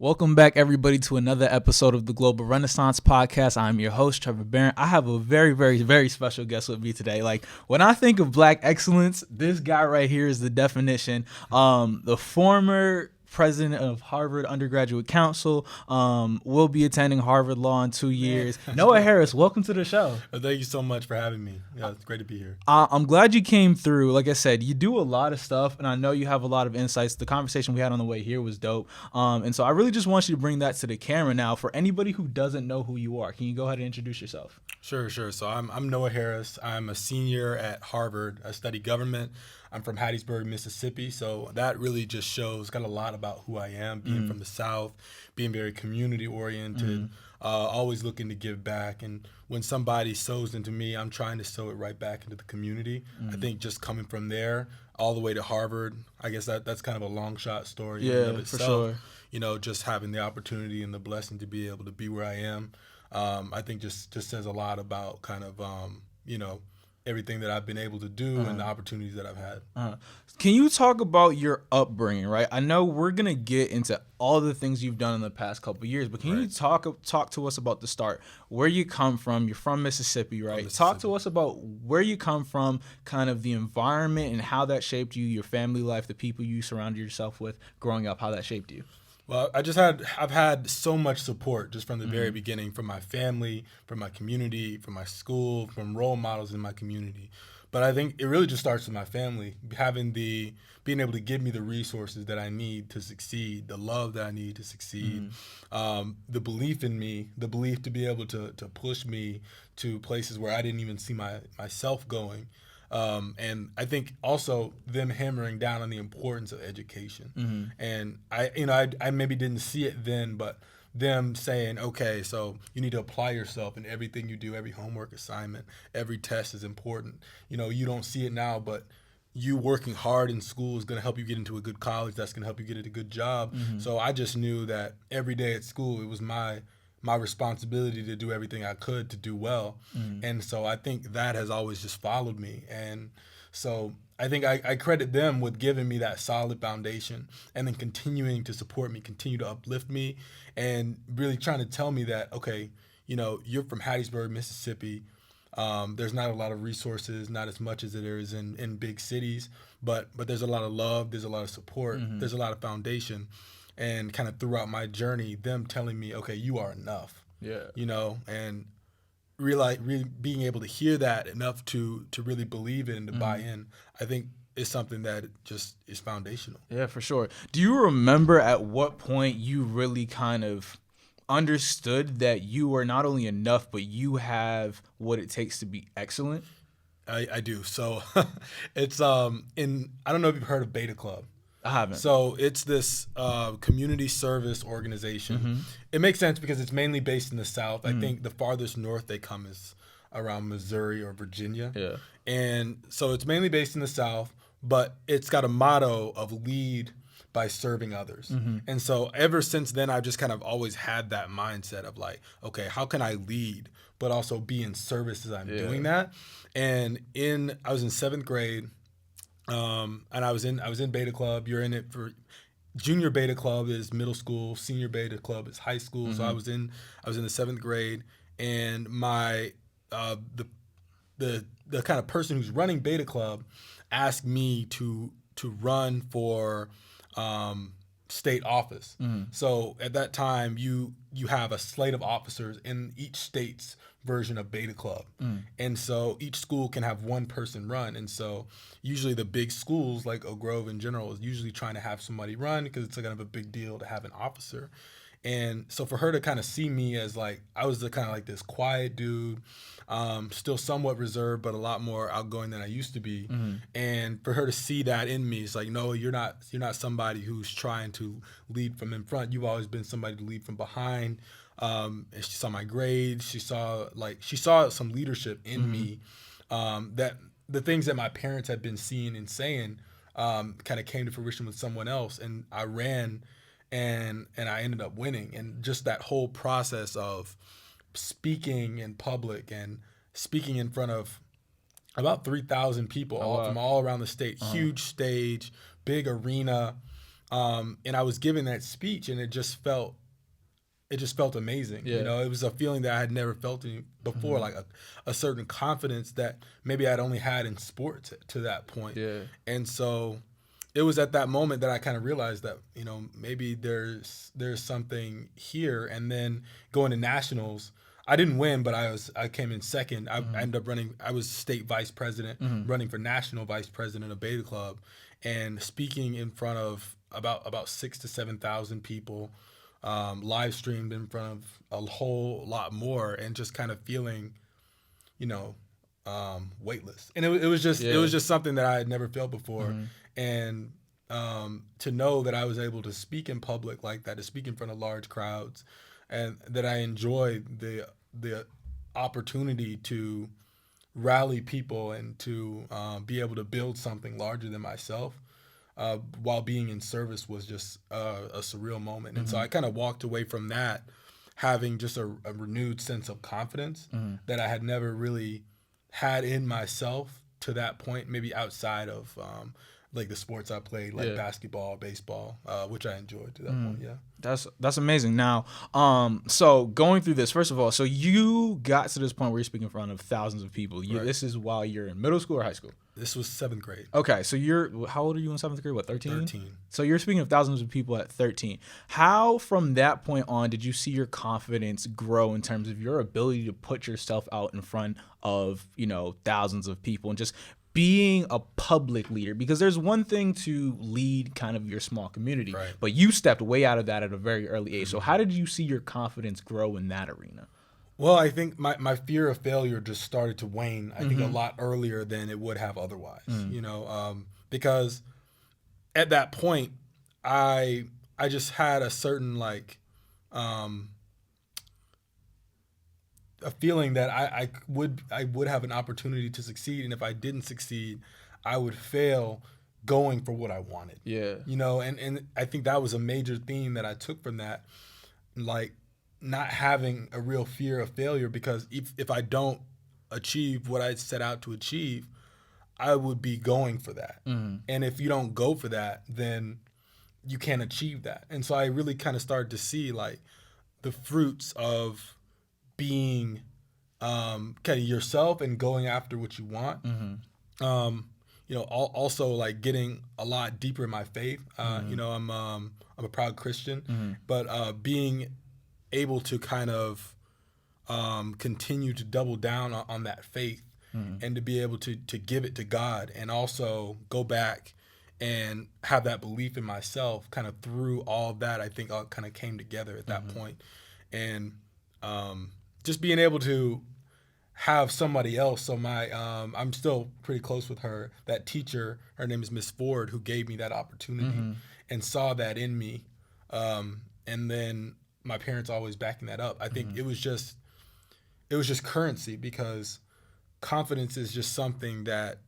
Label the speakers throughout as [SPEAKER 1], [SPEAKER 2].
[SPEAKER 1] Welcome back, everybody, to another episode of the Global Renaissance Podcast. I'm your host, Trevor Barron. I have a very, very, very special guest with me today. Like, when I think of Black excellence, this guy right here is the definition. The former president of Harvard Undergraduate Council, will be attending Harvard Law in 2 years. Noah Harris, welcome to the show.
[SPEAKER 2] Well, thank you so much for having me. Yeah, it's great to be here.
[SPEAKER 1] I'm glad you came through. Like I said, you do a lot of stuff, and I know you have a lot of insights. The conversation we had on the way here was dope. And so I really just want you to bring that to the camera now. For anybody who doesn't know who you are, can you go ahead and introduce yourself?
[SPEAKER 2] Sure. So I'm Noah Harris. I'm a senior at Harvard. I study government. I'm from Hattiesburg, Mississippi. So that really just shows, got a lot about who I am, being from the South, being very community oriented, always looking to give back. And when somebody sows into me, I'm trying to sow it right back into the community. I think just coming from there all the way to Harvard, I guess that's kind of a long shot story in and of itself.
[SPEAKER 1] For sure.
[SPEAKER 2] You know, just having the opportunity and the blessing to be able to be where I am, I think just says a lot about kind of, everything that I've been able to do and the opportunities that I've had.
[SPEAKER 1] Can you talk about your upbringing, right? I know we're going to get into all the things you've done in the past couple of years, but can you talk to us about the start, where you come from? You're from Mississippi, right? Talk to us about where you come from, kind of the environment and how that shaped you, your family life, the people you surrounded yourself with growing up, how that shaped you.
[SPEAKER 2] Well, I've had so much support just from the very beginning, from my family, from my community, from my school, from role models in my community. But I think it really just starts with my family, being able to give me the resources that I need to succeed, the love that I need to succeed, the belief in me, the belief to be able to push me to places where I didn't even see myself going. And I think also them hammering down on the importance of education. And I maybe didn't see it then, but them saying, okay, so you need to apply yourself in everything you do, every homework assignment, every test is important. You know, you don't see it now, but you working hard in school is going to help you get into a good college. That's going to help you get into a good job. So I just knew that every day at school, it was my responsibility to do everything I could to do well. And so I think that has always just followed me. And so I think I credit them with giving me that solid foundation and then continuing to support me, continue to uplift me, and really trying to tell me that, okay, you know, you're from Hattiesburg, Mississippi. There's not a lot of resources, not as much as there is in big cities, but there's a lot of love, there's a lot of support, there's a lot of foundation. And kind of throughout my journey, them telling me, okay, you are enough. Yeah. You know, and really being able to hear that enough to really believe it and to buy in, I think is something that just is foundational.
[SPEAKER 1] Yeah, for sure. Do you remember at what point you really kind of understood that you are not only enough, but you have what it takes to be excellent?
[SPEAKER 2] I do. So it's I don't know if you've heard of Beta Club.
[SPEAKER 1] I haven't.
[SPEAKER 2] So it's this community service organization. It makes sense because it's mainly based in the South. I think the farthest north they come is around Missouri or Virginia. Yeah. And so it's mainly based in the South, but it's got a motto of lead by serving others. And so ever since then, I've just kind of always had that mindset of like, okay, how can I lead, but also be in service as I'm doing that? And I was in 7th grade. And I was in Beta Club. You're in it for junior Beta Club is middle school, senior Beta Club is high school. So I was in the 7th grade, and my the kind of person who's running Beta Club asked me to run for state office. So at that time, you have a slate of officers in each state's version of Beta Club. And so each school can have one person run. And so usually the big schools like Oak Grove in general is usually trying to have somebody run because it's kind of a big deal to have an officer. And so for her to kind of see me as like, I was the kind of like this quiet dude, still somewhat reserved, but a lot more outgoing than I used to be. And for her to see that in me, it's like, no, you're not somebody who's trying to lead from in front. You've always been somebody to lead from behind. And she saw my grades. She saw some leadership in me, that the things that my parents had been seeing and saying kind of came to fruition with someone else. And I ran and I ended up winning. And just that whole process of speaking in public and speaking in front of about 3,000 people from all around the state, huge stage, big arena, And I was giving that speech, and it just felt amazing.
[SPEAKER 1] Yeah.
[SPEAKER 2] You know, it was a feeling that I had never felt before, like a certain confidence that maybe I'd only had in sports to that point.
[SPEAKER 1] Yeah.
[SPEAKER 2] And so it was at that moment that I kind of realized that, you know, maybe there's something here. And then going to nationals, I didn't win, but I came in second. I ended up running. I was state vice president, running for national vice president of Beta Club, and speaking in front of about 6,000 to 7,000 people, live streamed in front of a whole lot more, and just kind of feeling, you know, weightless. And it was just something that I had never felt before, and to know that I was able to speak in public like that, to speak in front of large crowds, and that I enjoyed the opportunity to rally people and to be able to build something larger than myself while being in service was just a surreal moment. And so I kind of walked away from that having just a renewed sense of confidence that I had never really had in myself to that point, maybe outside of like the sports I played, like basketball, baseball, which I enjoyed to that point. Yeah.
[SPEAKER 1] That's amazing. Now, so going through this, first of all, so you got to this point where you're speaking in front of thousands of people.
[SPEAKER 2] Right.
[SPEAKER 1] This is while you're in middle school or high school?
[SPEAKER 2] This was 7th grade.
[SPEAKER 1] Okay, so how old are you in 7th grade? What, 13?
[SPEAKER 2] 13.
[SPEAKER 1] So you're speaking of thousands of people at 13. How, from that point on, did you see your confidence grow in terms of your ability to put yourself out in front of, you know, thousands of people and just being a public leader? Because there's one thing to lead kind of your small community,
[SPEAKER 2] right,
[SPEAKER 1] but you stepped way out of that at a very early age. So how did you see your confidence grow in that arena?
[SPEAKER 2] Well, I think my fear of failure just started to wane, I think, a lot earlier than it would have otherwise, you know, because at that point, I just had a certain, like, a feeling that I would have an opportunity to succeed, and if I didn't succeed, I would fail going for what I wanted.
[SPEAKER 1] Yeah.
[SPEAKER 2] You know, and I think that was a major theme that I took from that, like, not having a real fear of failure, because if I don't achieve what I set out to achieve, I would be going for that. And if you don't go for that, then you can't achieve that. And so I really kind of started to see, like, the fruits of being kind of yourself and going after what you want. You know, also, like, getting a lot deeper in my faith. You know, I'm a proud Christian, but being able to kind of continue to double down on that faith, and to be able to give it to God, and also go back and have that belief in myself kind of through all of that, I think all kind of came together at that point. And just being able to have somebody else. So I'm still pretty close with her. That teacher, her name is Miss Ford, who gave me that opportunity and saw that in me. And then my parents always backing that up. I think it was just currency, because confidence is just something that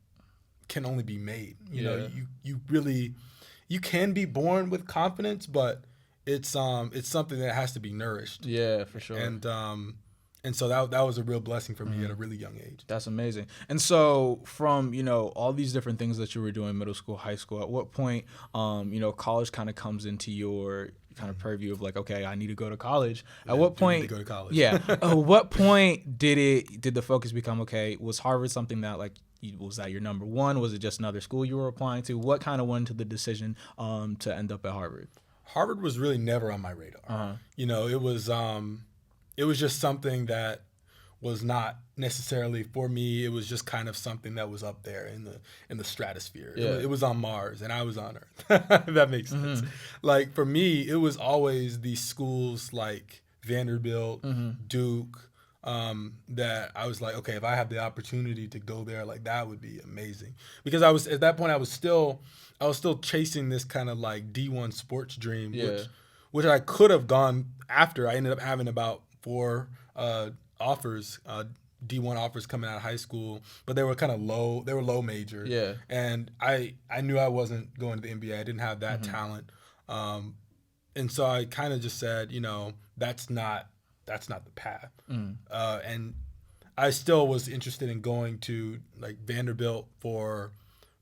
[SPEAKER 2] can only be made. You know, you can be born with confidence, but it's something that has to be nourished.
[SPEAKER 1] Yeah, for sure.
[SPEAKER 2] And so that was a real blessing for me at a really young age.
[SPEAKER 1] That's amazing. And so from, you know, all these different things that you were doing, middle school, high school, at what point, you know, college kind of comes into your kind of purview of, like, okay, I need to go to college. At what point?
[SPEAKER 2] Go to college.
[SPEAKER 1] Yeah. At what point did the focus become, okay, was Harvard something that, like, was that your number one? Was it just another school you were applying to? What kind of went into the decision to end up at Harvard?
[SPEAKER 2] Harvard was really never on my radar. You know, it was just something that was not necessarily for me. It was just kind of something that was up there in the stratosphere.
[SPEAKER 1] Yeah.
[SPEAKER 2] It was on Mars and I was on Earth. If that makes sense. Like, for me, it was always these schools like Vanderbilt, Duke, that I was like, okay, if I have the opportunity to go there, like, that would be amazing. Because at that point I was still chasing this kind of like D1 sports dream, which I could have gone after. I ended up having about 4 offers, D1 offers coming out of high school, but they were kind of low. They were low major. Yeah. And I knew I wasn't going to the NBA. I didn't have that talent. And so I kind of just said, you know, that's not the path. And I still was interested in going to, like, Vanderbilt for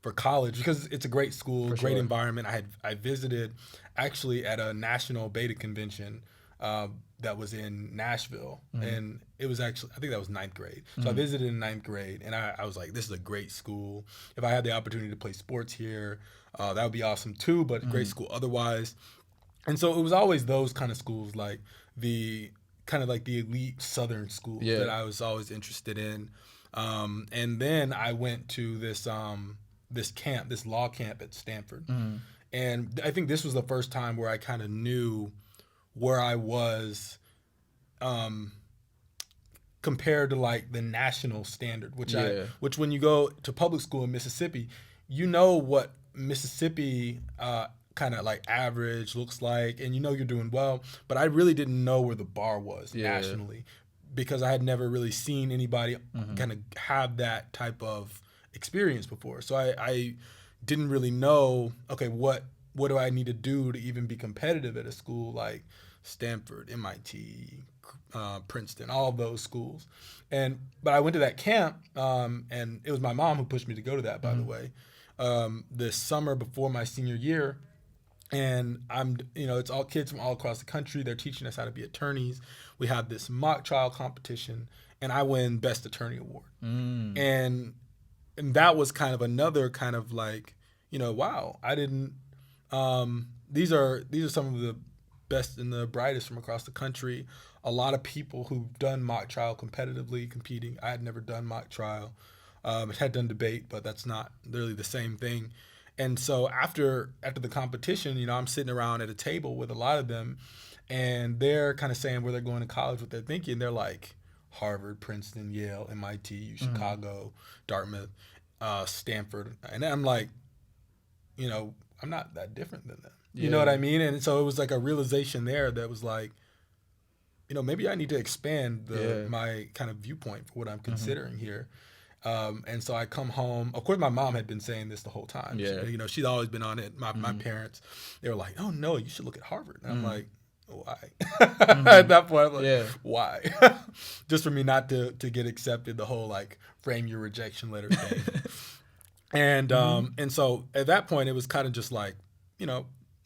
[SPEAKER 2] for college because it's a great school, great
[SPEAKER 1] sure.
[SPEAKER 2] environment. I visited actually at a national beta convention that was in Nashville, and it was actually, I think that was ninth grade. So I visited in ninth grade, and I was like, this is a great school. If I had the opportunity to play sports here, that would be awesome too. But great school otherwise. And so it was always those kind of schools, like the kind of like the elite Southern schools that I was always interested in. And then I went to this camp, this law camp at Stanford. And I think this was the first time where I kind of knew where I was compared to like the national standard, which when you go to public school in Mississippi, you know what Mississippi kind of like average looks like, and you know you're doing well, but I really didn't know where the bar was nationally because I had never really seen anybody kind of have that type of experience before. So I didn't really know, okay, what do I need to do to even be competitive at a school like Stanford, MIT, Princeton, all of those schools. But I went to that camp, and it was my mom who pushed me to go to that, by the way, this summer before my senior year. And it's all kids from all across the country. They're teaching us how to be attorneys. We have this mock trial competition, and I win Best Attorney Award. And that was kind of another kind of like, wow, I didn't. These are some of the best and the brightest from across the country. A lot of people who've done mock trial competitively competing. I had never done mock trial. I had done debate, but that's not really the same thing. And so after the competition, I'm sitting around at a table with a lot of them, and they're kind of saying where they're going to college, what they're thinking. They're like Harvard, Princeton, Yale, MIT, Chicago, Dartmouth, Stanford. And I'm like, I'm not that different than them. You know what I mean? And so it was like a realization there that was like, maybe I need to expand my kind of viewpoint for what I'm considering here. And so I come home. Of course, my mom had been saying this the whole time. She's always been on it. My parents, they were like, "Oh no, you should look at Harvard." And I'm like, "Why?" At that point, I'm like, "Why?" Just for me not to get accepted. The whole like frame your rejection letter thing. And so at that point, it was kind of just like,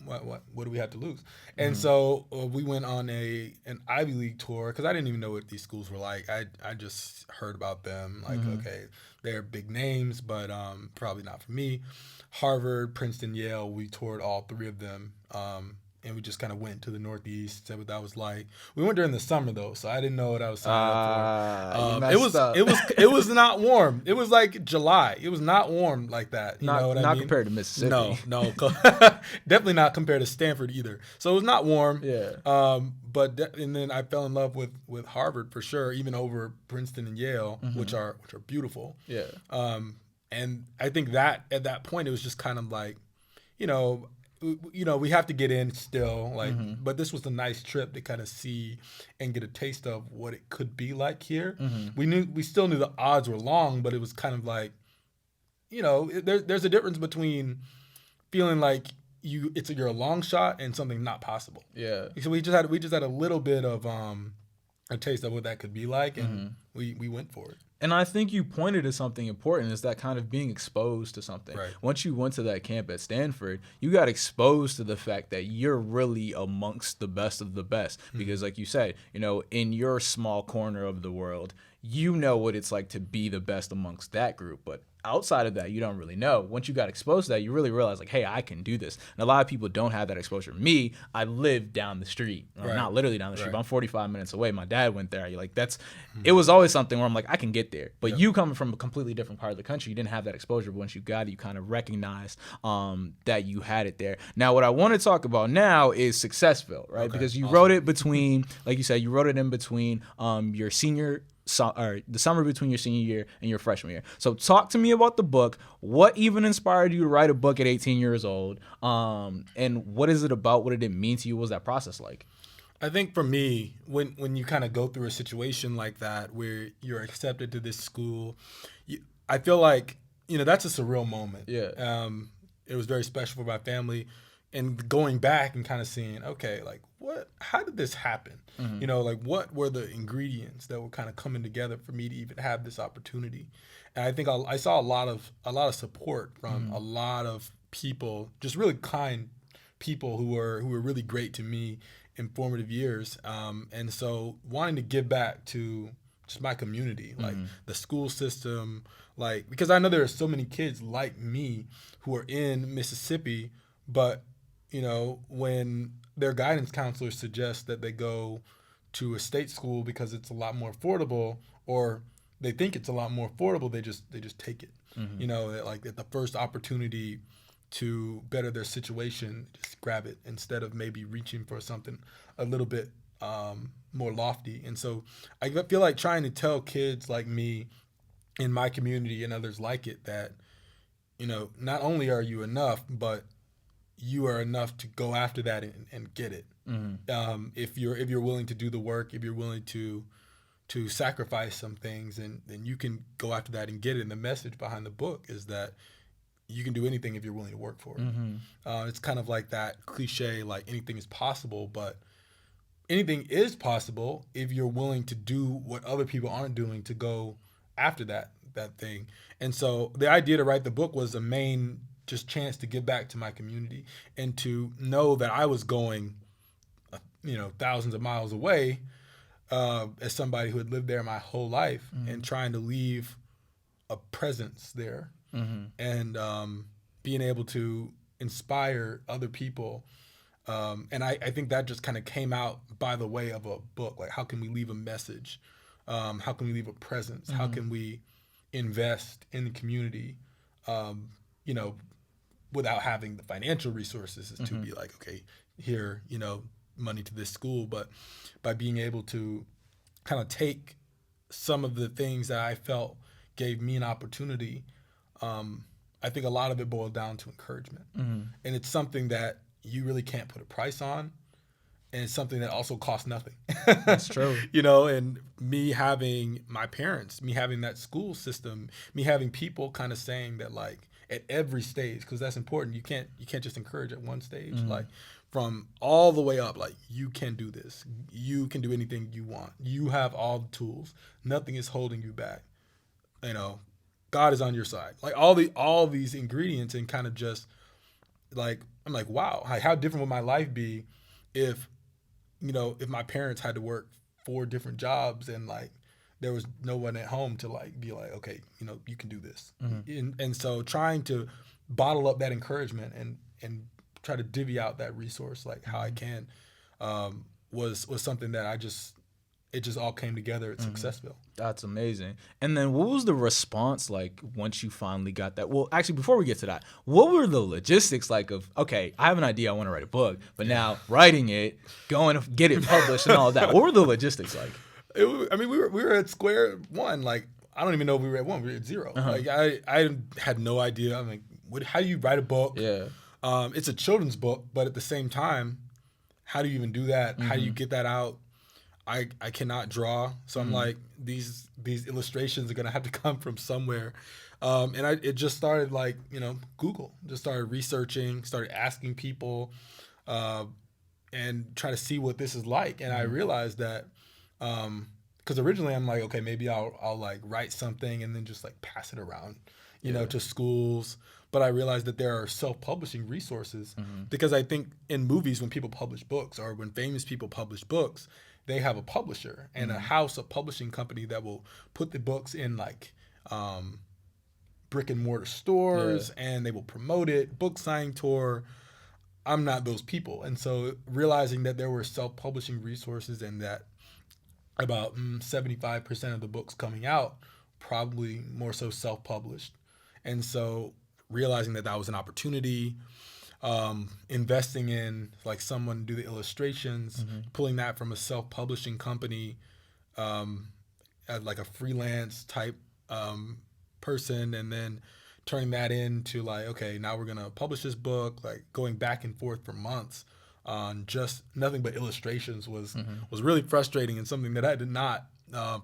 [SPEAKER 2] what do we have to lose? And so we went on an Ivy League tour because I didn't even know what these schools were like. I just heard about them, like, okay, they're big names, but probably not for me. Harvard, Princeton, Yale, we toured all three of them. And we just kind of went to the Northeast, said what that was like. We went during the summer though, so I didn't know what I was signing up for. It was not warm. It was like July. It was not warm like that. You know what I mean?
[SPEAKER 1] Not compared to Mississippi.
[SPEAKER 2] No, definitely not compared to Stanford either. So it was not warm. And then I fell in love with Harvard for sure, even over Princeton and Yale, which are beautiful. And I think that at that point it was just kind of like, we have to get in still, but this was a nice trip to kind of see and get a taste of what it could be like here. We still knew the odds were long, but it was kind of like, there's a difference between feeling like you're a long shot and something not possible. So we just had a little bit of a taste of what that could be like, and we went for it.
[SPEAKER 1] And I think you pointed to something important, is that kind of being exposed to something.
[SPEAKER 2] Right.
[SPEAKER 1] Once you went to that camp at Stanford, you got exposed to the fact that you're really amongst the best of the best. Because like you said, in your small corner of the world, you know what it's like to be the best amongst that group. But outside of that, you don't really know. Once you got exposed to that, you really realize, like, hey, I can do this. And a lot of people don't have that exposure. Me, I live down the street. Not literally down the street, but I'm 45 minutes away. My dad went there. It was always something where I'm like, I can get there. But you coming from a completely different part of the country, you didn't have that exposure. But once you got it, you kind of recognized that you had it there. Now, what I want to talk about now is Successville, right? Because you wrote it between, like you said, you wrote it in between your the summer between your senior year and your freshman year. So talk to me about the book. What even inspired you to write a book at 18 years old? And what is it about? What did it mean to you? What was that process like?
[SPEAKER 2] I think for me, when you kind of go through a situation like that where you're accepted to this school, I feel like, that's a surreal moment. It was very special for my family. And going back and kind of seeing, okay, like, how did this happen? Like what were the ingredients that were kind of coming together for me to even have this opportunity? And I think I saw a lot of support from a lot of people, just really kind people who were really great to me in formative years. And so wanting to give back to just my community, like the school system, like, because I know there are so many kids like me who are in Mississippi, but when their guidance counselors suggest that they go to a state school because it's a lot more affordable, or they think it's a lot more affordable, they just take it. Like at the first opportunity to better their situation, just grab it instead of maybe reaching for something a little bit more lofty. And so I feel like trying to tell kids like me in my community and others like it that, not only are you enough, but you are enough to go after that and get it. If you're willing to do the work, if you're willing to sacrifice some things, and then you can go after that and get it. And the message behind the book is that you can do anything if you're willing to work for it. It's kind of like that cliche, like anything is possible, but anything is possible if you're willing to do what other people aren't doing to go after that thing. And so the idea to write the book was a main just chance to give back to my community and to know that I was going, thousands of miles away as somebody who had lived there my whole life and trying to leave a presence there and being able to inspire other people. And I think that just kind of came out by the way of a book. Like, how can we leave a message? How can we leave a presence? How can we invest in the community, without having the financial resources to be like, okay, here, money to this school, but by being able to kind of take some of the things that I felt gave me an opportunity. I think a lot of it boiled down to encouragement. And it's something that you really can't put a price on. And it's something that also costs nothing.
[SPEAKER 1] That's true.
[SPEAKER 2] And me having my parents, me having that school system, me having people kind of saying that, like, at every stage, because that's important. You can't just encourage at one stage. Like, from all the way up, like, you can do this. You can do anything you want. You have all the tools. Nothing is holding you back. God is on your side. Like, all these ingredients, and kind of just like, I'm like, wow, how different would my life be if my parents had to work 4 different jobs and, like, there was no one at home to, like, be like, okay, you can do this. And so trying to bottle up that encouragement and try to divvy out that resource, like, how I can, was something that it just all came together at Successville.
[SPEAKER 1] That's amazing. And then what was the response like once you finally got that? Well, actually, before we get to that, what were the logistics like of, okay, I have an idea, I want to write a book, but now writing it, going to get it published and all of that. What were the logistics like?
[SPEAKER 2] We were at square one. Like, I don't even know if we were at 1. We were at 0. Like, I had no idea. I'm like, how do you write a book?
[SPEAKER 1] Yeah.
[SPEAKER 2] It's a children's book, but at the same time, how do you even do that? How do you get that out? I cannot draw, so I'm like, these illustrations are gonna have to come from somewhere, and it just started, like, Google, just started researching, started asking people, and try to see what this is like, and I realized that, because originally I'm like, okay, maybe I'll like write something and then just like pass it around, to schools. But I realized that there are self-publishing resources, because I think in movies, when people publish books, or when famous people publish books, they have a publisher and a house, a publishing company that will put the books in, like, brick and mortar stores, and they will promote it, book signing tour. I'm not those people. And so realizing that there were self-publishing resources, and that about 75% of the books coming out, probably more so self-published. And so realizing that was an opportunity, investing in, like, someone to do the illustrations, pulling that from a self-publishing company, as like a freelance type person, and then turning that into, like, okay, now we're gonna publish this book, like, going back and forth for months on just nothing but illustrations was really frustrating, and something that I did not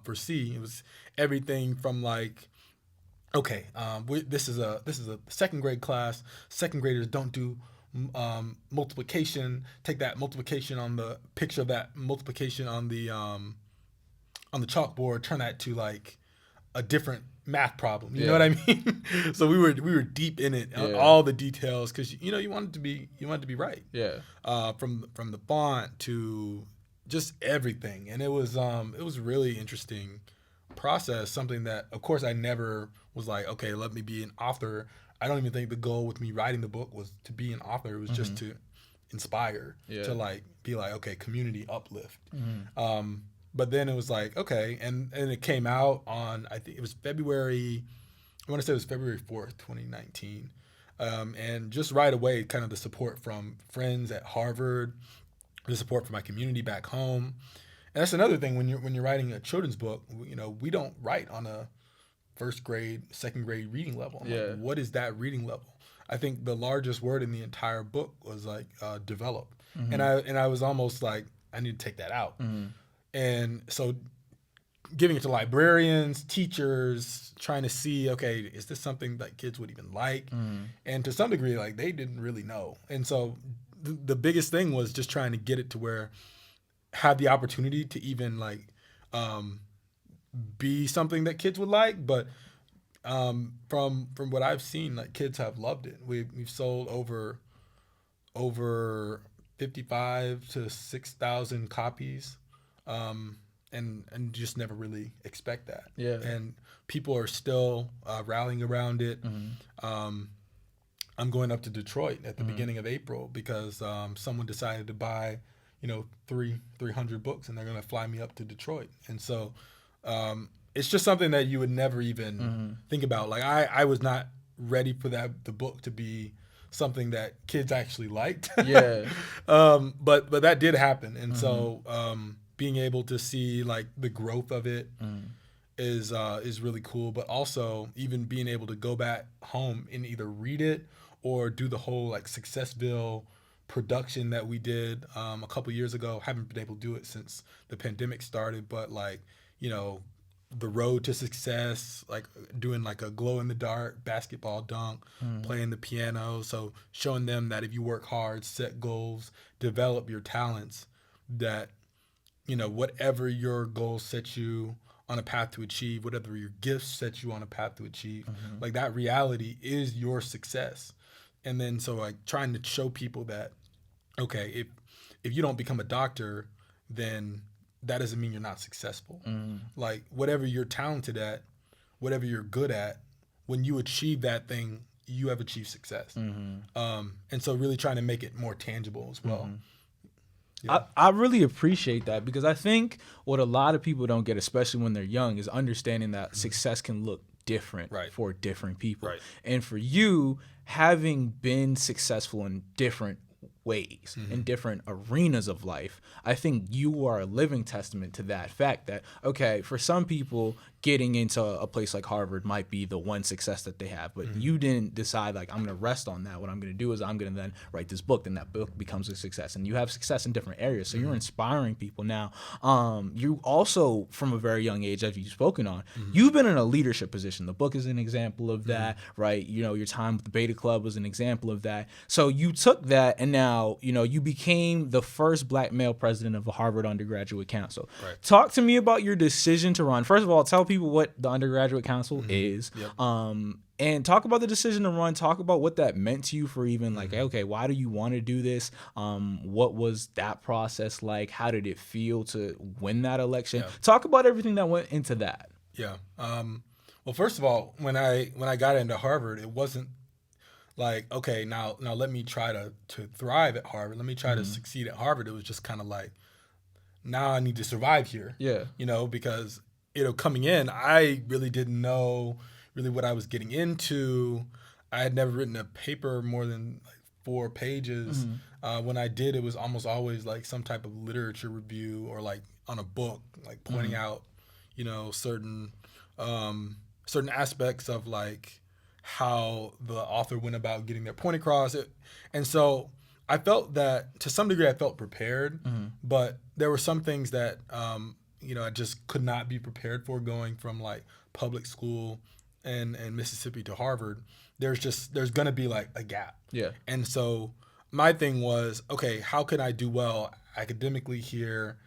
[SPEAKER 2] foresee. It was everything from, like, okay, this is a second grade class. Second graders don't do multiplication, take that multiplication on the picture of that multiplication on the chalkboard, turn that to like a different math problem. You know what I mean? So we were deep in it, all the details, because you wanted to be right.
[SPEAKER 1] Yeah.
[SPEAKER 2] From the font to just everything, and it was really interesting process. Something that, of course, I never was like, okay, let me be an author. I don't even think the goal with me writing the book was to be an author. It was just to inspire, to like be like, okay, community uplift. But then it was like, okay, and it came out on, I think it was February 4th, 2019. And just right away, kind of the support from friends at Harvard, the support from my community back home. And that's another thing when you're writing a children's book, we don't write on a first grade, second grade reading level. Like, what is that reading level? I think the largest word in the entire book was like develop. And I was almost like, I need to take that out. And so giving it to librarians, teachers, trying to see, okay, is this something that kids would even like? And to some degree, like, they didn't really know. And so the biggest thing was just trying to get it to where have the opportunity to even like be something that kids would like. But from what I've seen, like, kids have loved it. We've sold over 55 to 6,000 copies. And just never really expect that. Yeah. And people are still rallying around it. I'm going up to Detroit at the beginning of April because someone decided to buy, 300 books, and they're going to fly me up to Detroit. And so it's just something that you would never even think about. Like, I was not ready for the book to be something that kids actually liked. Yeah. But that did happen. And so being able to see like the growth of it is really cool. But also even being able to go back home and either read it or do the whole like Successville production that we did a couple years ago. Haven't been able to do it since the pandemic started, but like, the road to success, like doing like a glow in the dark basketball dunk, playing the piano. So showing them that if you work hard, set goals, develop your talents, that whatever your goals set you on a path to achieve, whatever your gifts set you on a path to achieve, like that reality is your success. And then so like trying to show people that, okay, if you don't become a doctor, then that doesn't mean you're not successful. Like whatever you're talented at, whatever you're good at, when you achieve that thing, you have achieved success. And so really trying to make it more tangible as well.
[SPEAKER 1] Yeah. I really appreciate that, because I think what a lot of people don't get, especially when they're young, is understanding that success can look different for different people. Right. And for you, having been successful in different ways, in different arenas of life, I think you are a living testament to that fact that, okay, for some people, getting into a place like Harvard might be the one success that they have, but you didn't decide like, I'm going to rest on that. What I'm going to do is I'm going to then write this book, then that book becomes a success, and you have success in different areas. So you're inspiring people now. You also, from a very young age, as you've spoken on, you've been in a leadership position. The book is an example of that, right? Your time with the Beta Club was an example of that. So you took that, and now, you became the first Black male president of the Harvard Undergraduate Council. Right. Talk to me about your decision to run. First of all, tell people what the Undergraduate Council is, and talk about the decision to run. Talk about what that meant to you for even like, okay, why do you want to do this? What was that process like? How did it feel to win that election? Talk about everything that went into that.
[SPEAKER 2] Yeah. Well, first of all, when I got into Harvard, it wasn't like, okay, now let me try to thrive at Harvard. Let me try to succeed at Harvard. It was just kind of like, now I need to survive here. Yeah. Because coming in, I really didn't know really what I was getting into. I had never written a paper more than like 4 pages. When I did, it was almost always like some type of literature review or like on a book, like pointing out, certain aspects of like how the author went about getting their point across. And so I felt that to some degree I felt prepared, but there were some things that I just could not be prepared for going from like public school and Mississippi to Harvard. There's going to be like a gap. Yeah. And so my thing was, okay, how can I do well academically here,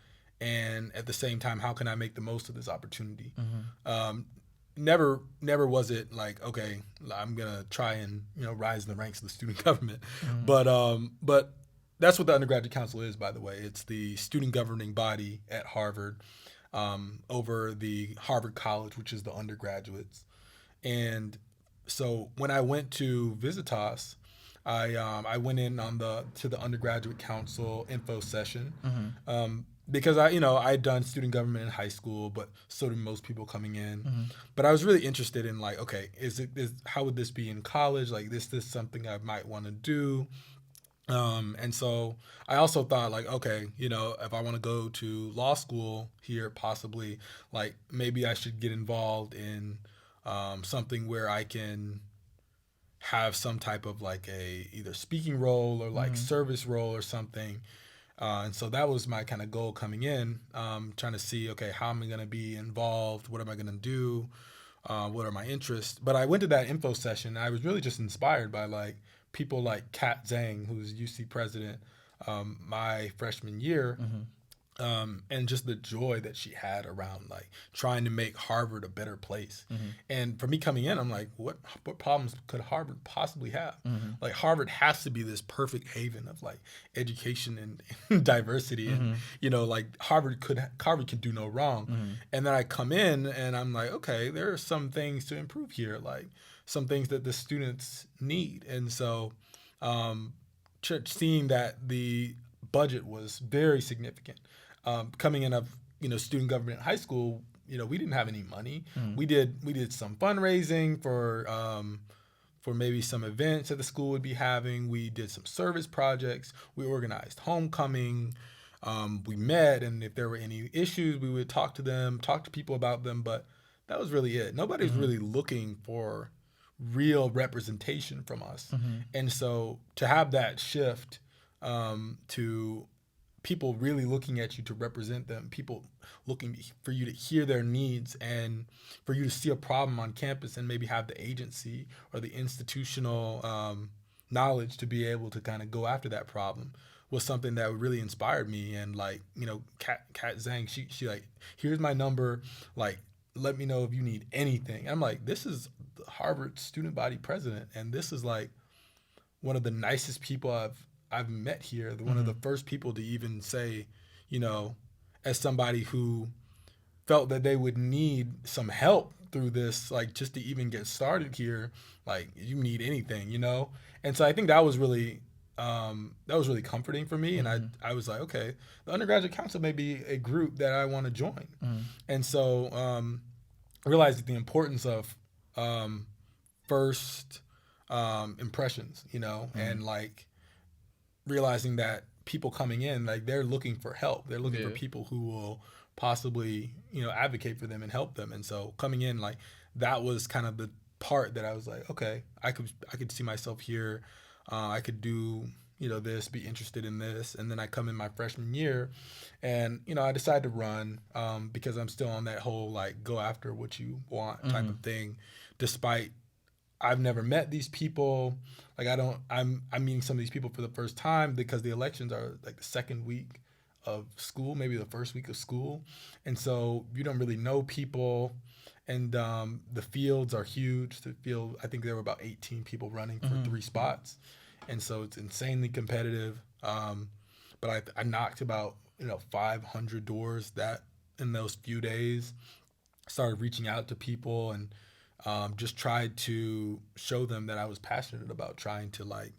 [SPEAKER 2] and at the same time, how can I make the most of this opportunity? Never was it like, okay, I'm gonna try and rise in the ranks of the student government, but that's what the Undergraduate Council is, by the way. It's the student governing body at Harvard, over the Harvard College, which is the undergraduates. And so when I went to Visitas, I went in to the Undergraduate Council info session, because I'd done student government in high school, but so did most people coming in. But I was really interested in, like, okay, how would this be in college? Like, this something I might want to do. And so I also thought, like, okay, if I want to go to law school here, possibly, like, maybe I should get involved in something where I can have some type of, like, a either speaking role or like service role or something. And so that was my kind of goal coming in, trying to see, okay, how am I going to be involved? What am I going to do? What are my interests? But I went to that info session. And I was really just inspired by, like, people like Kat Zhang, who's UC president, my freshman year, and just the joy that she had around, like, trying to make Harvard a better place. And for me coming in, I'm like, what problems could Harvard possibly have? Like, Harvard has to be this perfect haven of, like, education and diversity, and like, Harvard could do no wrong. And then I come in and I'm like, okay, there are some things to improve here, like some things that the students need. And so seeing that the budget was very significant. Coming in of student government in high school, we didn't have any money. We did some fundraising for maybe some events that the school would be having. We did some service projects. We organized homecoming. We met, and if there were any issues, we would talk to people about them. But that was really it. Nobody's really looking for real representation from us. And so to have that shift to people really looking at you to represent them, people looking for you to hear their needs, and for you to see a problem on campus and maybe have the agency or the institutional knowledge to be able to kind of go after that problem, was something that really inspired me. And, like, Kat Zhang, she like, here's my number, like, let me know if you need anything. And I'm like, this is the Harvard student body president, and this is, like, one of the nicest people I've met here. One of the first people to even say, as somebody who felt that they would need some help through this, like, just to even get started here, like, you need anything, And so I think that was really comforting for me. And I was like, okay, the Undergraduate Council may be a group that I want to join. And so realized the importance of first impressions, and, like, realizing that people coming in, like, they're looking for help. They're looking for people who will possibly, advocate for them and help them. And so coming in, like, that was kind of the part that I was like, okay, I could see myself here. I could do, this, be interested in this. And then I come in my freshman year, and, I decided to run because I'm still on that whole, like, go after what you want type of thing, despite I've never met these people. Like, I'm meeting some of these people for the first time, because the elections are, like, the second week of school, maybe the first week of school. And so you don't really know people. And the fields are huge. I think there were about 18 people running for 3 spots. And so it's insanely competitive. But I knocked about 500 doors in those few days. Started reaching out to people, and just tried to show them that I was passionate about trying to, like,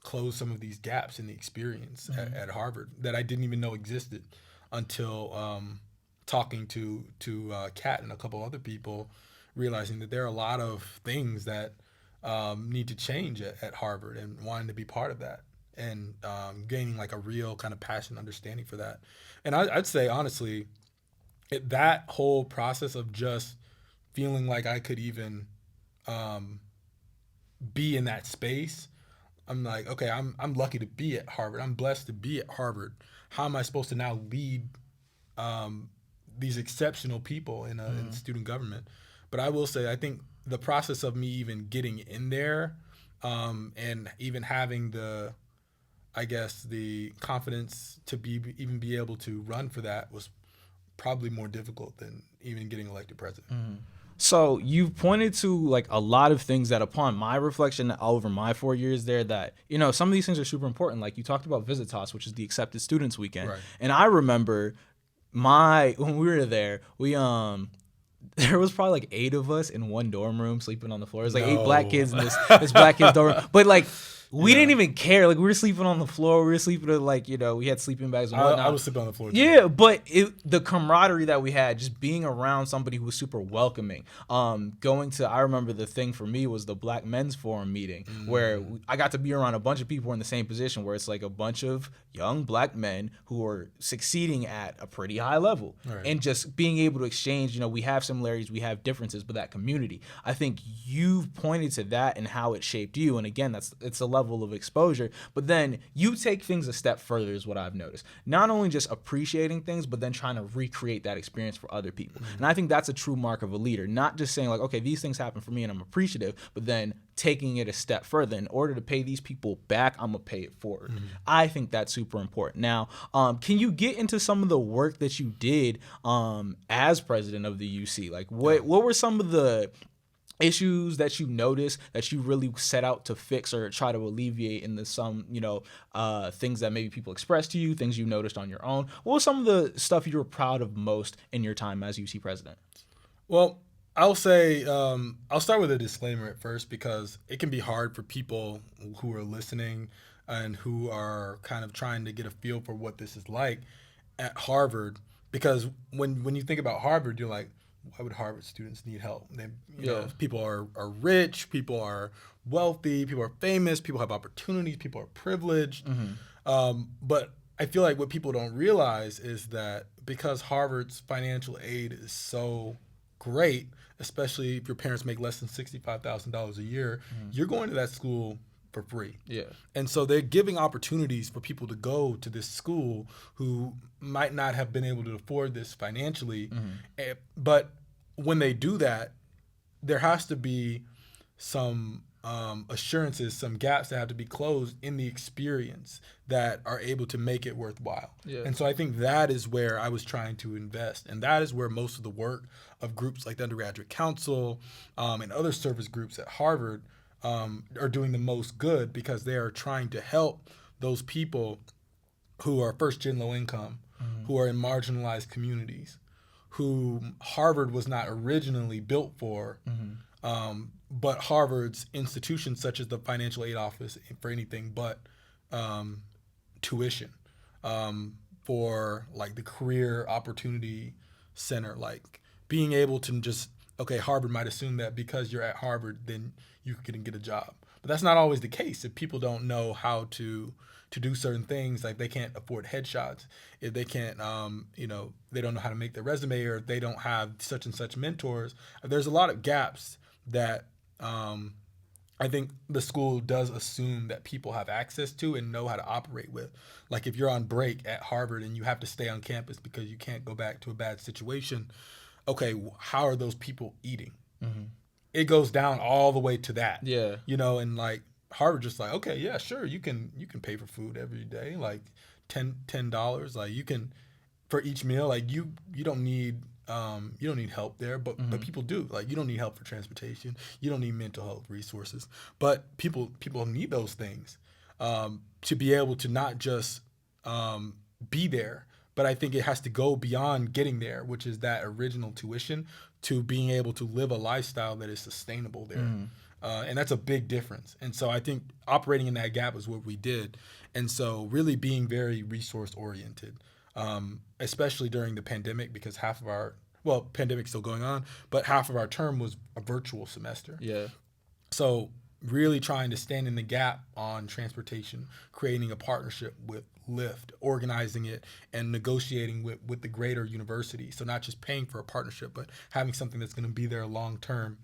[SPEAKER 2] close some of these gaps in the experience at Harvard that I didn't even know existed until talking to Kat and a couple other people, realizing that there are a lot of things that need to change at Harvard, and wanting to be part of that, and gaining, like, a real kind of passion, understanding for that. And I'd say, honestly, that whole process of just feeling like I could even be in that space, I'm like, okay, I'm lucky to be at Harvard. I'm blessed to be at Harvard. How am I supposed to now lead these exceptional people in student government? But I will say, I think the process of me even getting in there, and even having the I guess the confidence to even be able to run for that was probably more difficult than even getting elected president.
[SPEAKER 1] Mm-hmm. So you've pointed to like a lot of things that upon my reflection over my 4 years there that, some of these things are super important. Like you talked about Visitas, which is the accepted students weekend.
[SPEAKER 2] Right.
[SPEAKER 1] And I remember when we were there, there was probably like 8 of us in one dorm room sleeping on the floor. It was like 8 black kids in this black kids dorm room. But like we didn't even care. Like we were sleeping on the floor. We were sleeping like, we had sleeping bags and whatnot.
[SPEAKER 2] I was sleeping on the floor too.
[SPEAKER 1] Yeah, but the camaraderie that we had, just being around somebody who was super welcoming. I remember the thing for me was the Black Men's Forum meeting where I got to be around a bunch of people in the same position where it's like a bunch of young black men who are succeeding at a pretty high level.
[SPEAKER 2] Right.
[SPEAKER 1] And just being able to exchange, we have similarities, we have differences, but that community. I think you've pointed to that and how it shaped you. And again, it's a level of exposure, but then you take things a step further is what I've noticed. Not only just appreciating things, but then trying to recreate that experience for other people. And I think that's a true mark of a leader, not just saying like, okay, these things happen for me and I'm appreciative, but then taking it a step further. In order to pay these people back, I'm gonna pay it forward. I think that's super important. Now, can you get into some of the work that you did as president of the UC? Like what were some of the issues that you noticed that you really set out to fix or try to alleviate in things that maybe people expressed to you, things you noticed on your own? What was some of the stuff you were proud of most in your time as UC president?
[SPEAKER 2] Well, I'll say I'll start with a disclaimer at first because it can be hard for people who are listening and who are kind of trying to get a feel for what this is like at Harvard, because when you think about Harvard, you're like, why would Harvard students need help? People are rich, people are wealthy, people are famous, people have opportunities, people are privileged. But I feel like what people don't realize is that because Harvard's financial aid is so great, especially if your parents make less than $65,000 a year, you're going to that school for free.
[SPEAKER 1] Yeah.
[SPEAKER 2] And so they're giving opportunities for people to go to this school who might not have been able to afford this financially. But when they do that, there has to be some assurances, some gaps that have to be closed in the experience that are able to make it worthwhile. Yeah. And so I think that is where I was trying to invest. And that is where most of the work of groups like the Undergraduate Council and other service groups at Harvard are doing the most good, because they are trying to help those people who are first-gen low income, who are in marginalized communities, who Harvard was not originally built for, but Harvard's institutions such as the financial aid office for anything but tuition, for like the career opportunity center, like being able to just, okay, Harvard might assume that because you're at Harvard, then you can get a job. But that's not always the case. If people don't know how to do certain things, like they can't afford headshots, if they can't, they don't know how to make their resume, or if they don't have such and such mentors, there's a lot of gaps that I think the school does assume that people have access to and know how to operate with. Like if you're on break at Harvard and you have to stay on campus because you can't go back to a bad situation, okay, how are those people eating? It goes down all the way to that. Yeah. And like Harvard just like, okay, yeah, sure, you can pay for food every day, like $10, like you can for each meal, like you don't need help there, but people do. Like you don't need help for transportation, you don't need mental health resources, but people need those things to be able to not just be there. But I think it has to go beyond getting there, which is that original tuition, to being able to live a lifestyle that is sustainable there. And that's a big difference. And so I think operating in that gap is what we did. And so really being very resource oriented, especially during the pandemic, because pandemic's still going on, but half of our term was a virtual semester. Yeah. So really trying to stand in the gap on transportation, creating a partnership with Lyft, organizing it, and negotiating with the greater university. So not just paying for a partnership, but having something that's going to be there long term,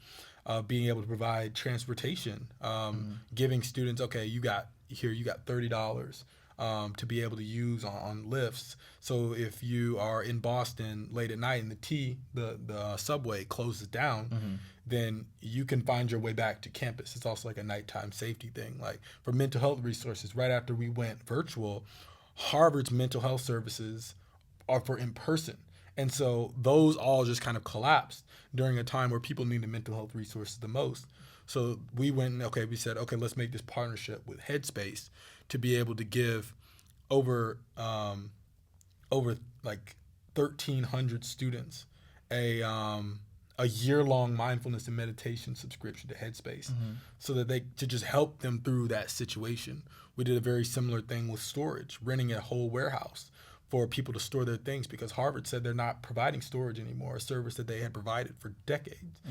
[SPEAKER 2] being able to provide transportation, giving students, okay, you got $30. to be able to use on lifts. So if you are in Boston late at night and the subway closes down, then you can find your way back to campus. It's also like a nighttime safety thing. Like for mental health resources, right after we went virtual, Harvard's mental health services are for in person. And so those all just kind of collapsed during a time where people needed mental health resources the most. So we said, let's make this partnership with Headspace to be able to give over like 1,300 students a year-long mindfulness and meditation subscription to Headspace, so that to just help them through that situation. We did a very similar thing with storage, renting a whole warehouse for people to store their things, because Harvard said they're not providing storage anymore, a service that they had provided for decades.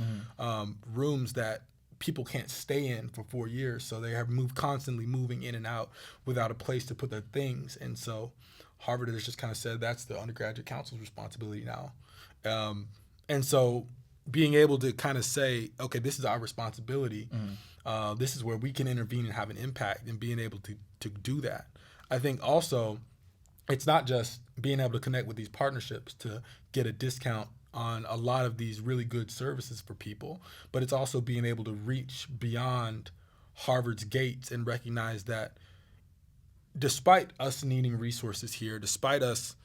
[SPEAKER 2] Rooms that people can't stay in for 4 years, so they have constantly moving in and out without a place to put their things. And so Harvard has just kind of said that's the undergraduate council's responsibility now. And so being able to kind of say, okay, this is our responsibility. This is where we can intervene and have an impact, and being able to do that. I think also it's not just being able to connect with these partnerships to get a discount on a lot of these really good services for people, but it's also being able to reach beyond Harvard's gates and recognize that despite us needing resources here, despite us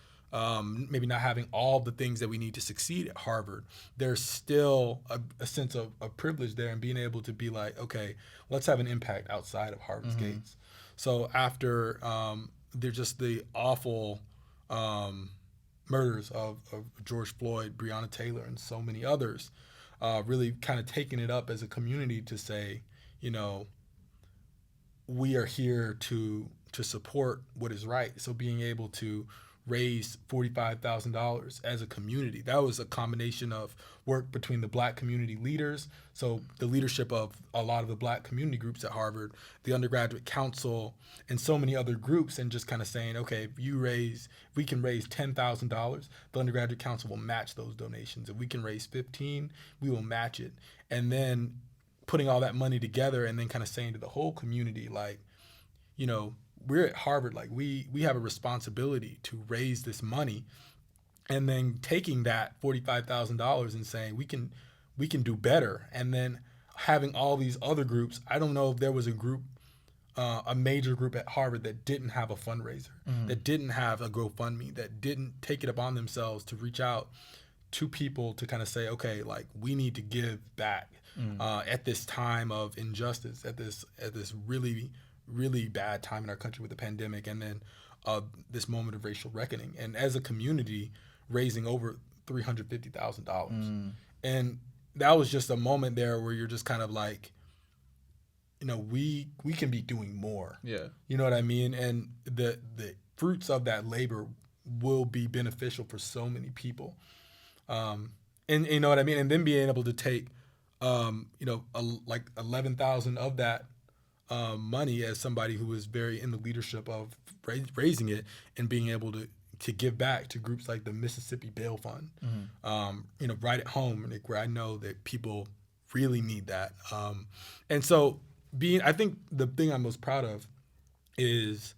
[SPEAKER 2] maybe not having all the things that we need to succeed at Harvard, there's still a sense of privilege there, and being able to be like, okay, let's have an impact outside of Harvard's gates. So after there's just the awful murders of George Floyd, Breonna Taylor, and so many others, really kind of taking it up as a community to say, we are here to support what is right. So being able to raise $45,000 as a community, that was a combination of work between the Black community leaders, so the leadership of a lot of the Black community groups at Harvard, the Undergraduate Council, and so many other groups, and just kind of saying, okay, if we can raise $10,000, the Undergraduate Council will match those donations. If we can raise 15, we will match it. And then putting all that money together, and then kind of saying to the whole community, like, we're at Harvard, like we have a responsibility to raise this money, and then taking that $45,000 and saying we can do better, and then having all these other groups. I don't know if there was a major group at Harvard that didn't have a fundraiser, that didn't have a GoFundMe, that didn't take it upon themselves to reach out to people to kind of say, okay, like we need to give back at this time of injustice, at this really, really bad time in our country with the pandemic, and then this moment of racial reckoning. And as a community, raising over $350,000. And that was just a moment there where you're just kind of like, we can be doing more. Yeah. You know what I mean? And the fruits of that labor will be beneficial for so many people. And you know what I mean? And then being able to take, like 11,000 of that money, as somebody who was very in the leadership of raising it, and being able to give back to groups like the Mississippi Bail Fund, right at home, like where I know that people really need that. And so I think the thing I'm most proud of is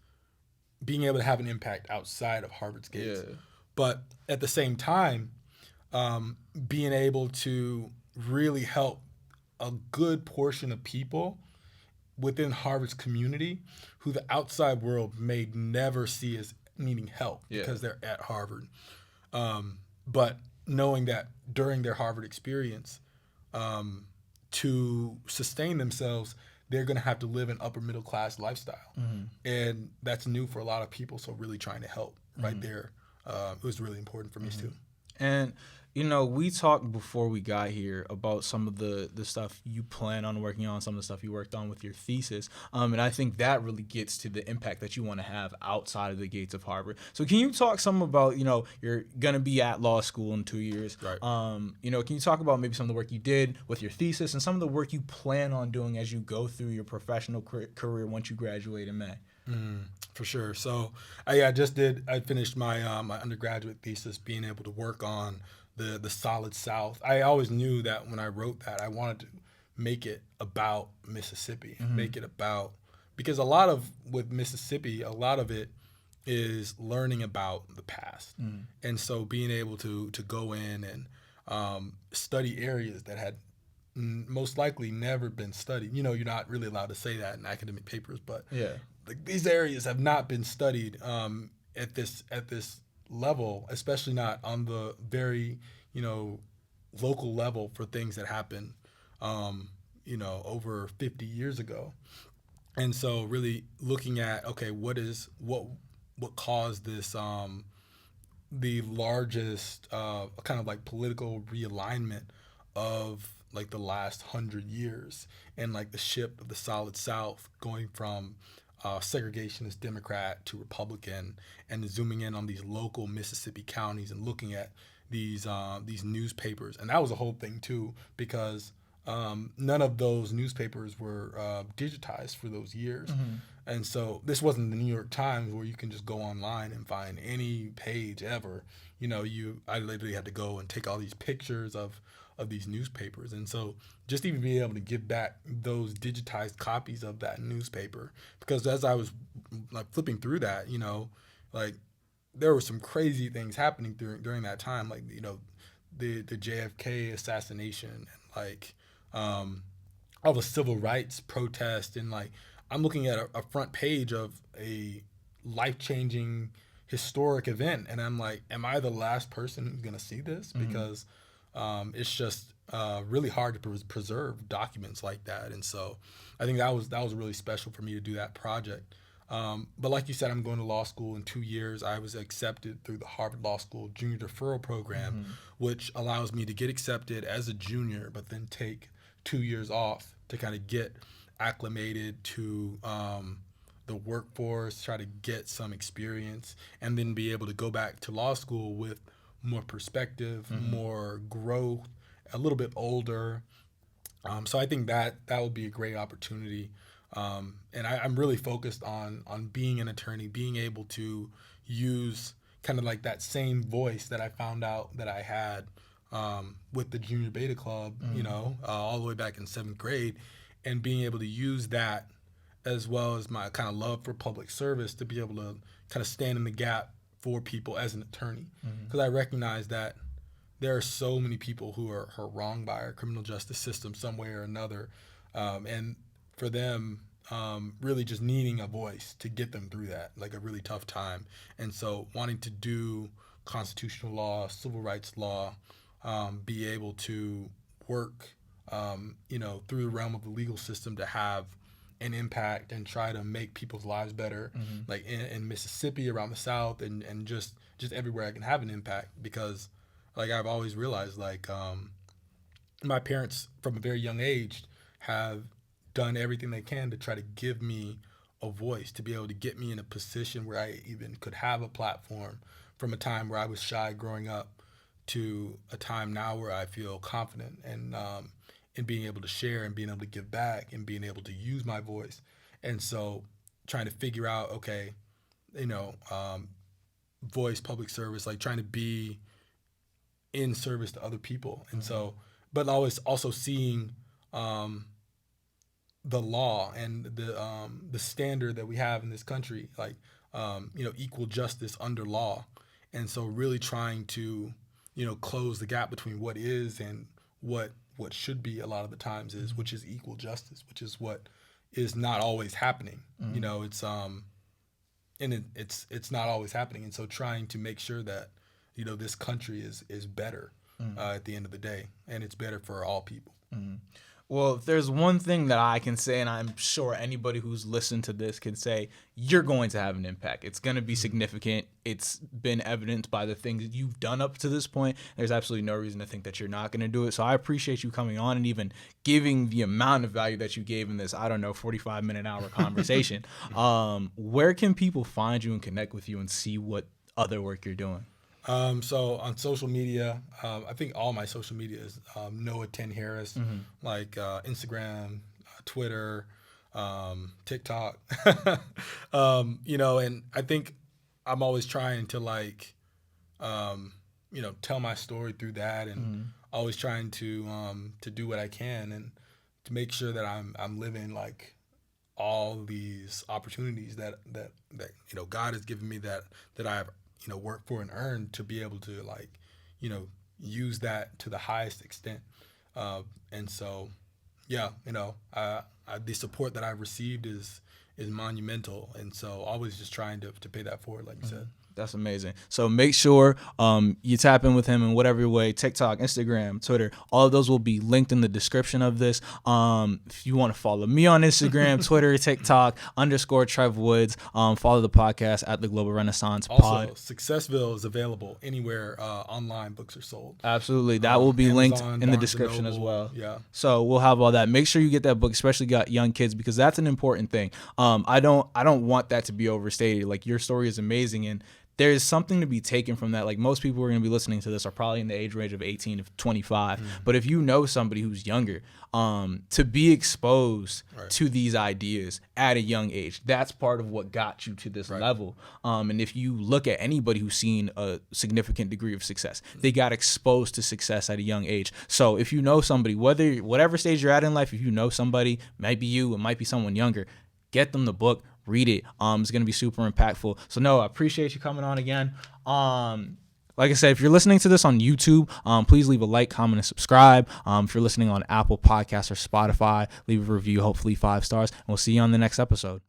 [SPEAKER 2] being able to have an impact outside of Harvard's gates. Yeah. But at the same time, being able to really help a good portion of people within Harvard's community who the outside world may never see as needing help because they're at Harvard. But knowing that during their Harvard experience, to sustain themselves, they're going to have to live an upper middle class lifestyle. And that's new for a lot of people. So really trying to help right there, it was really important for me too.
[SPEAKER 1] And we talked before we got here about some of the stuff you plan on working on, some of the stuff you worked on with your thesis. And I think that really gets to the impact that you want to have outside of the gates of Harvard. So can you talk some about, you're going to be at law school in 2 years. Right. Can you talk about maybe some of the work you did with your thesis and some of the work you plan on doing as you go through your professional career once you graduate in May?
[SPEAKER 2] For sure. So I finished my my undergraduate thesis, being able to work on the Solid South. I always knew that when I wrote that, I wanted to make it about Mississippi, make it about because with Mississippi, a lot of it is learning about the past. And so being able to go in and study areas that had most likely never been studied. You're not really allowed to say that in academic papers, but like, these areas have not been studied at this level, especially not on the very local level for things that happened over 50 years ago. And so really looking at, okay, what caused this the largest kind of like political realignment of like the last 100 years, and like the shift of the Solid South going from segregationist Democrat to Republican, and zooming in on these local Mississippi counties and looking at these newspapers. And that was a whole thing too, because none of those newspapers were digitized for those years. And so this wasn't the New York Times where you can just go online and find any page ever. I literally had to go and take all these pictures of these newspapers. And so just even being able to give back those digitized copies of that newspaper, because as I was like flipping through that, like there were some crazy things happening during that time, like the JFK assassination, and like all the civil rights protest, and like I'm looking at a front page of a life-changing historic event, and I'm like, am I the last person who's gonna see this? Because it's just really hard to preserve documents like that. And so I think that was really special for me to do that project. But like you said, I'm going to law school in 2 years. I was accepted through the Harvard Law School Junior Deferral Program, which allows me to get accepted as a junior, but then take 2 years off to kind of get acclimated to the workforce, try to get some experience, and then be able to go back to law school with more perspective, more growth, a little bit older. So I think that would be a great opportunity. And I'm really focused on being an attorney, being able to use kind of like that same voice that I found out that I had with the Junior Beta Club, all the way back in 7th grade, and being able to use that as well as my kind of love for public service to be able to kind of stand in the gap for people as an attorney. Because I recognize that there are so many people who are wronged by our criminal justice system some way or another. And for them, really just needing a voice to get them through that, like a really tough time. And so wanting to do constitutional law, civil rights law, be able to work, through the realm of the legal system to have an impact and try to make people's lives better, like in Mississippi, around the South, and just everywhere I can have an impact. Because like I've always realized, like my parents from a very young age have done everything they can to try to give me a voice, to be able to get me in a position where I even could have a platform, from a time where I was shy growing up to a time now where I feel confident and in being able to share and being able to give back and being able to use my voice. And so trying to figure out, okay, voice, public service, like trying to be in service to other people. And so, but always also seeing the law and the standard that we have in this country, like, equal justice under law. And so really trying to, close the gap between what is and what should be a lot of the times is, which is equal justice, which is what is not always happening. It's it's not always happening. And so trying to make sure that, this country is better at the end of the day, and it's better for all people.
[SPEAKER 1] Well, if there's one thing that I can say, and I'm sure anybody who's listened to this can say, you're going to have an impact. It's going to be significant. It's been evidenced by the things that you've done up to this point. There's absolutely no reason to think that you're not going to do it. So I appreciate you coming on and even giving the amount of value that you gave in this, 45-minute hour conversation. Where can people find you and connect with you and see what other work you're doing?
[SPEAKER 2] So on social media, I think all my social media is Noah 10 Harris, like Instagram, Twitter, TikTok, and I think I'm always trying to like, tell my story through that, and always trying to do what I can and to make sure that I'm living like all these opportunities that God has given me that I have worked for and earned to be able to use that to the highest extent. And so, yeah, the support that I've received is monumental. And so always just trying to pay that forward, like you said.
[SPEAKER 1] That's amazing. So make sure you tap in with him in whatever way, TikTok, Instagram, Twitter. All of those will be linked in the description of this. If you want to follow me on Instagram, Twitter, TikTok, _Trev Woods. Follow the podcast at the Global Renaissance Pod.
[SPEAKER 2] Also, Successville is available anywhere online books are sold.
[SPEAKER 1] Absolutely. That will be linked in the description as well. Yeah. So we'll have all that. Make sure you get that book, especially got young kids, because that's an important thing. I don't want that to be overstated. Like, your story is amazing, and there's something to be taken from that. Like, most people who are going to be listening to this are probably in the age range of 18 to 25. But if you know somebody who's younger, to be exposed to these ideas at a young age, that's part of what got you to this level. And if you look at anybody who's seen a significant degree of success, they got exposed to success at a young age. So if you know somebody, whatever stage you're at in life, if you know somebody, might be you, it might be someone younger, get them the book. Read it. It's going to be super impactful. So, no, I appreciate you coming on again. Like I said, if you're listening to this on YouTube, please leave a like, comment, and subscribe. If you're listening on Apple Podcasts or Spotify, leave a review, hopefully 5 stars. And we'll see you on the next episode.